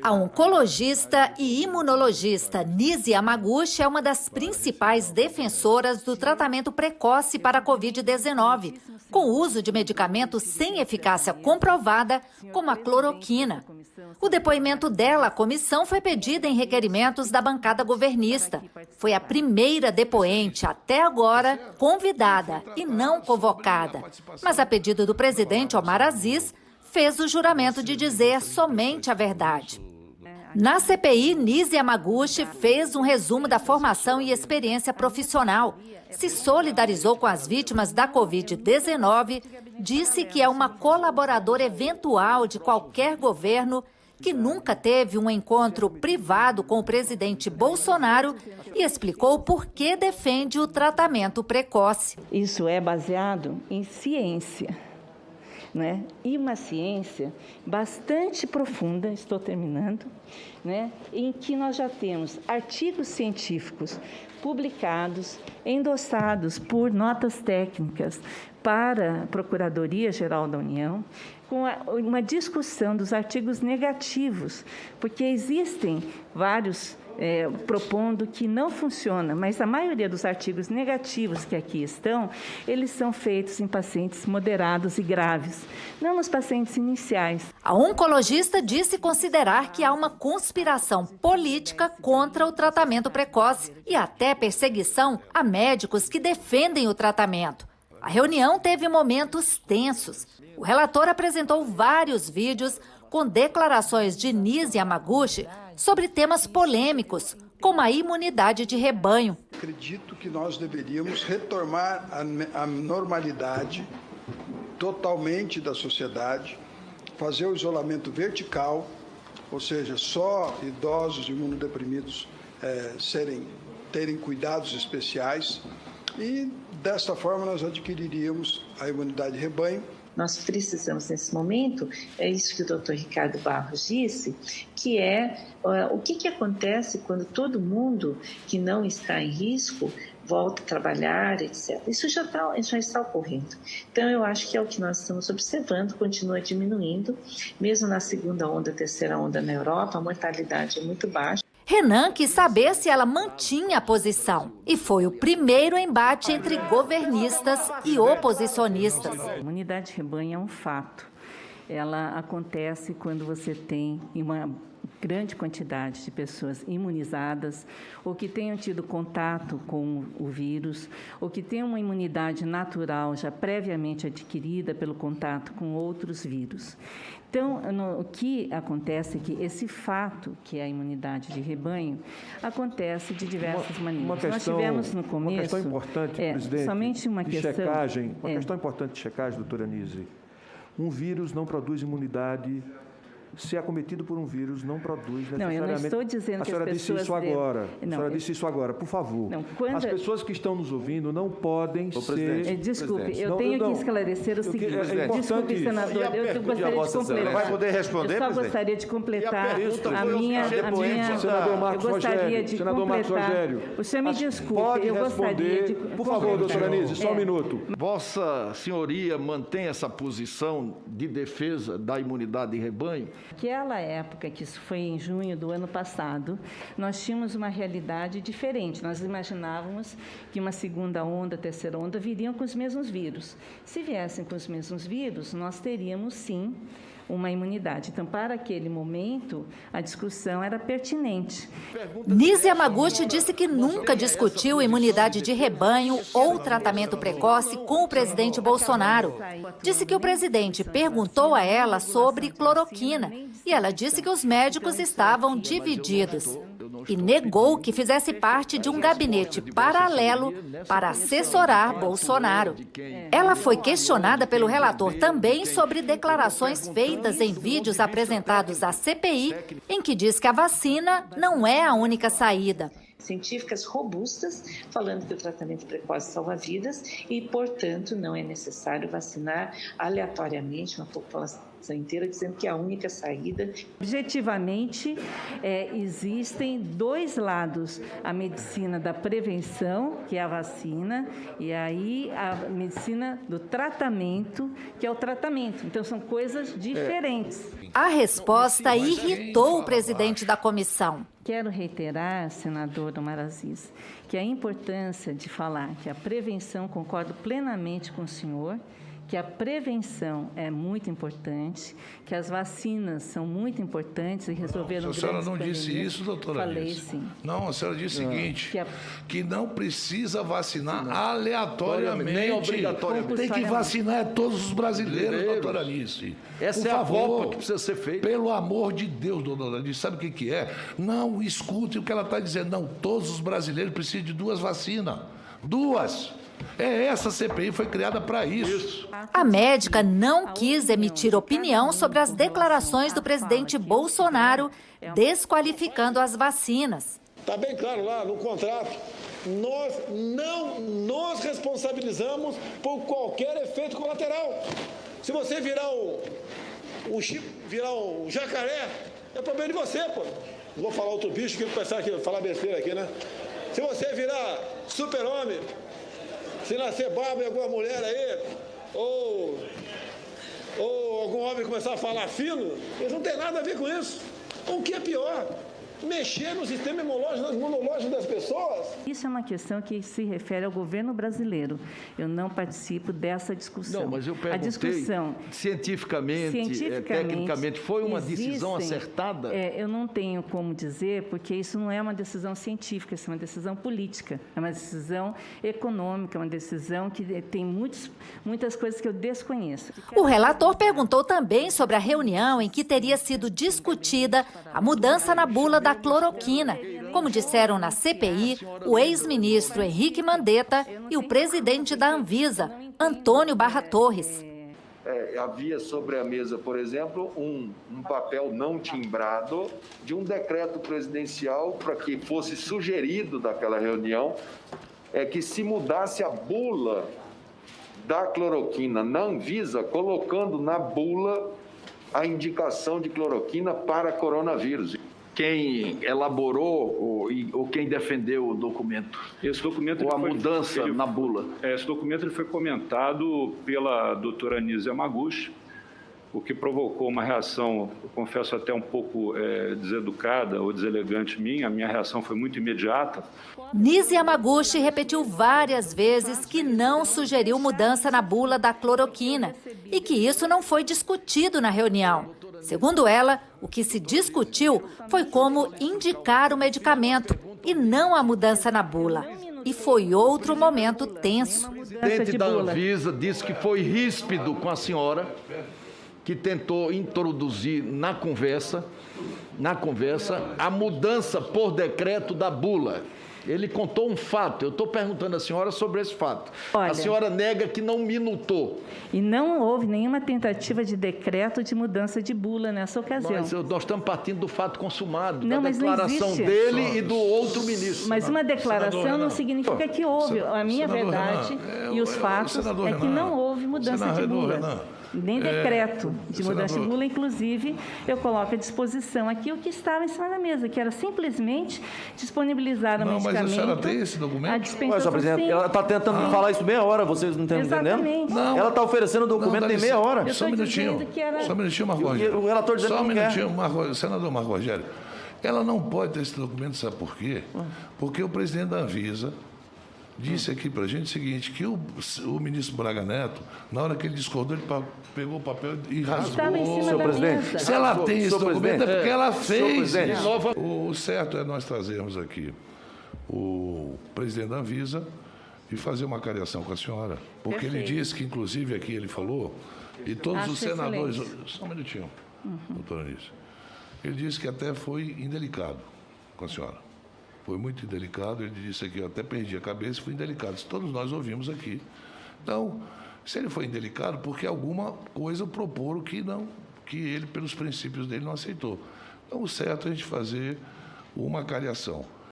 A oncologista e imunologista Nise Yamaguchi é uma das principais defensoras do tratamento precoce para a Covid-19, com o uso de medicamentos sem eficácia comprovada, como a cloroquina. O depoimento dela à comissão foi pedido em requerimentos da bancada governista. Foi a primeira depoente, até agora, convidada e não convocada. Mas, a pedido do presidente Omar Aziz, fez o juramento de dizer somente a verdade. Na CPI, Nise Yamaguchi fez um resumo da formação e experiência profissional, se solidarizou com as vítimas da Covid-19, disse que é uma colaboradora eventual de qualquer governo, que nunca teve um encontro privado com o presidente Bolsonaro e explicou por que defende o tratamento precoce. Isso é baseado em ciência. Né? E uma ciência bastante profunda, estou terminando, né? Em que nós já temos artigos científicos publicados, endossados por notas técnicas para a Procuradoria-Geral da União, com uma discussão dos artigos negativos, porque existem vários propondo que não funciona, mas a maioria dos artigos negativos que aqui estão, eles são feitos em pacientes moderados e graves, não nos pacientes iniciais. A oncologista disse considerar que há uma conspiração política contra o tratamento precoce e até perseguição a médicos que defendem o tratamento. A reunião teve momentos tensos. O relator apresentou vários vídeos com declarações de Nise Yamaguchi sobre temas polêmicos, como a imunidade de rebanho. Acredito que nós deveríamos retomar a normalidade totalmente da sociedade, fazer o isolamento vertical, ou seja, só idosos imunodeprimidos terem cuidados especiais, e desta forma nós adquiriríamos a imunidade de rebanho. Nós precisamos, nesse momento, é isso que o doutor Ricardo Barros disse, que é o que acontece quando todo mundo que não está em risco volta a trabalhar, etc. Isso já está ocorrendo. Então, eu acho que é o que nós estamos observando, continua diminuindo. Mesmo na segunda onda, terceira onda na Europa, a mortalidade é muito baixa. Renan quis saber se ela mantinha a posição. E foi o primeiro embate entre governistas e oposicionistas. A imunidade de rebanho é um fato. Ela acontece quando você tem uma grande quantidade de pessoas imunizadas, ou que tenham tido contato com o vírus, ou que tenham uma imunidade natural já previamente adquirida pelo contato com outros vírus. Então, o que acontece é que esse fato, que é a imunidade de rebanho, acontece de diversas maneiras. Nós tivemos no começo... Uma questão importante, presidente, somente uma questão, checagem. Uma questão importante de checagem, doutora Nise. Um vírus não produz imunidade. Se é acometido por um vírus, não produz necessariamente... Não, eu não estou dizendo que as pessoas... A senhora disse isso agora. A senhora disse isso agora, por favor. Não, as pessoas que estão nos ouvindo não podem ser... Desculpe, eu tenho que esclarecer o seguinte. Desculpe, senador, eu gostaria de completar. Vai poder responder, eu só presidente? gostaria de completar a minha... Senador Marcos Rogério. Senador Marcos Rogério. O senhor me desculpe, eu gostaria de... Por favor, doutora Nise, só um minuto. Vossa Senhoria mantém essa posição de defesa da imunidade de rebanho? Naquela época, que isso foi em junho do ano passado, nós tínhamos uma realidade diferente. Nós imaginávamos que uma segunda onda, terceira onda viriam com os mesmos vírus. Se viessem com os mesmos vírus, nós teríamos, sim, uma imunidade. Então, para aquele momento, a discussão era pertinente. Nise Yamaguchi disse que nunca discutiu imunidade de rebanho ou tratamento precoce com o presidente Bolsonaro. Disse que o presidente perguntou a ela sobre cloroquina e ela disse que os médicos estavam divididos. E negou que fizesse parte de um gabinete paralelo para assessorar Bolsonaro. Ela foi questionada pelo relator também sobre declarações feitas em vídeos apresentados à CPI, em que diz que a vacina não é a única saída. Científicas robustas, falando que o tratamento precoce salva vidas e, portanto, não é necessário vacinar aleatoriamente uma população população inteira, dizendo que é a única saída. Objetivamente, existem dois lados: a medicina da prevenção, que é a vacina, e aí a medicina do tratamento, que é o tratamento. Então, são coisas diferentes. A resposta irritou o presidente da comissão. Quero reiterar, senador Omar Aziz, que a importância de falar que a prevenção, concordo plenamente com o senhor, que a prevenção é muito importante, que as vacinas são muito importantes e resolveram grandes pandemias. A senhora não pandemias. disse isso, doutora Falei, Alice? sim. Não, a senhora disse o seguinte, que não precisa vacinar nem aleatoriamente. obrigatoriamente. Tem que vacinar todos os brasileiros, doutora Alice. Essa Por é favor, a Copa que precisa ser feita. Pelo amor de Deus, doutora Alice, sabe o que é? Não escute o que ela está dizendo. Não, todos os brasileiros precisam de 2 vacinas. 2. Essa CPI foi criada para isso. A médica não quis emitir opinião sobre as declarações do presidente Bolsonaro desqualificando as vacinas. Está bem claro lá no contrato. Nós não nos responsabilizamos por qualquer efeito colateral. Se você virar um jacaré, é problema de você, pô. Não vou falar outro bicho que ele pensar aqui, falar besteira aqui, né? Se você virar super-homem, se nascer barba em alguma mulher aí, ou algum homem começar a falar fino, eles não tem nada a ver com isso. O que é pior? Mexer no sistema imunológico das pessoas. Isso é uma questão que se refere ao governo brasileiro. Eu não participo dessa discussão. Não, mas eu perguntei, a discussão, cientificamente, tecnicamente, foi uma decisão acertada? Eu não tenho como dizer, porque isso não é uma decisão científica, isso é uma decisão política, é uma decisão econômica, é uma decisão que tem muitas coisas que eu desconheço. O relator perguntou também sobre a reunião em que teria sido discutida a mudança na bula da cloroquina, como disseram na CPI o ex-ministro Henrique Mandetta e o presidente da Anvisa, Antônio Barra Torres. Havia sobre a mesa, por exemplo, um papel não timbrado de um decreto presidencial para que fosse sugerido daquela reunião que se mudasse a bula da cloroquina na Anvisa, colocando na bula a indicação de cloroquina para coronavírus. Quem elaborou ou quem defendeu o documento? Esse documento, ou a mudança na bula? Esse documento foi comentado pela doutora Nise Yamaguchi, o que provocou uma reação, eu confesso, até um pouco deseducada ou deselegante minha. A minha reação foi muito imediata. Nise Yamaguchi repetiu várias vezes que não sugeriu mudança na bula da cloroquina e que isso não foi discutido na reunião. Segundo ela, o que se discutiu foi como indicar o medicamento e não a mudança na bula. E foi outro momento tenso. O presidente da Anvisa disse que foi ríspido com a senhora, que tentou introduzir na conversa a mudança por decreto da bula. Ele contou um fato. Eu estou perguntando à senhora sobre esse fato. Olha, a senhora nega que não minutou. E não houve nenhuma tentativa de decreto de mudança de bula nessa ocasião. Mas nós estamos partindo do fato consumado, não, da declaração dele e do outro ministro. Mas uma declaração não significa que houve. A minha verdade e os fatos é que não houve mudança de bula. Nem decreto de mudança de bula, inclusive, eu coloco à disposição aqui o que estava em cima da mesa, que era simplesmente disponibilizar o medicamento. Mas a senhora tem esse documento? Mas, presidente, ela está tentando falar isso meia hora, vocês não estão entendendo? Não. Ela está oferecendo o documento em meia hora. Só um minutinho, Só um minutinho, Marco Rogério. O relator dizendo Só um minutinho, senador Marco Rogério. Ela não pode ter esse documento, sabe por quê? Porque o presidente da Anvisa disse aqui para a gente o seguinte, que o ministro Braga Neto, na hora que ele discordou, ele pegou o papel e rasgou. Estava em cima da mesa. Se ela tem esse documento, é porque ela fez. Nova... O certo é nós trazermos aqui o presidente da Anvisa e fazer uma cariação com a senhora. Porque ele disse que, inclusive, aqui ele falou, e todos os senadores... Só um minutinho, doutora Anice. Ele disse que até foi indelicado com a senhora. Foi muito indelicado, ele disse aqui, eu até perdi a cabeça, foi indelicado. Isso todos nós ouvimos aqui. Então, se ele foi indelicado, porque alguma coisa proporam que ele, pelos princípios dele, não aceitou. Então, o certo é a gente fazer uma cariação.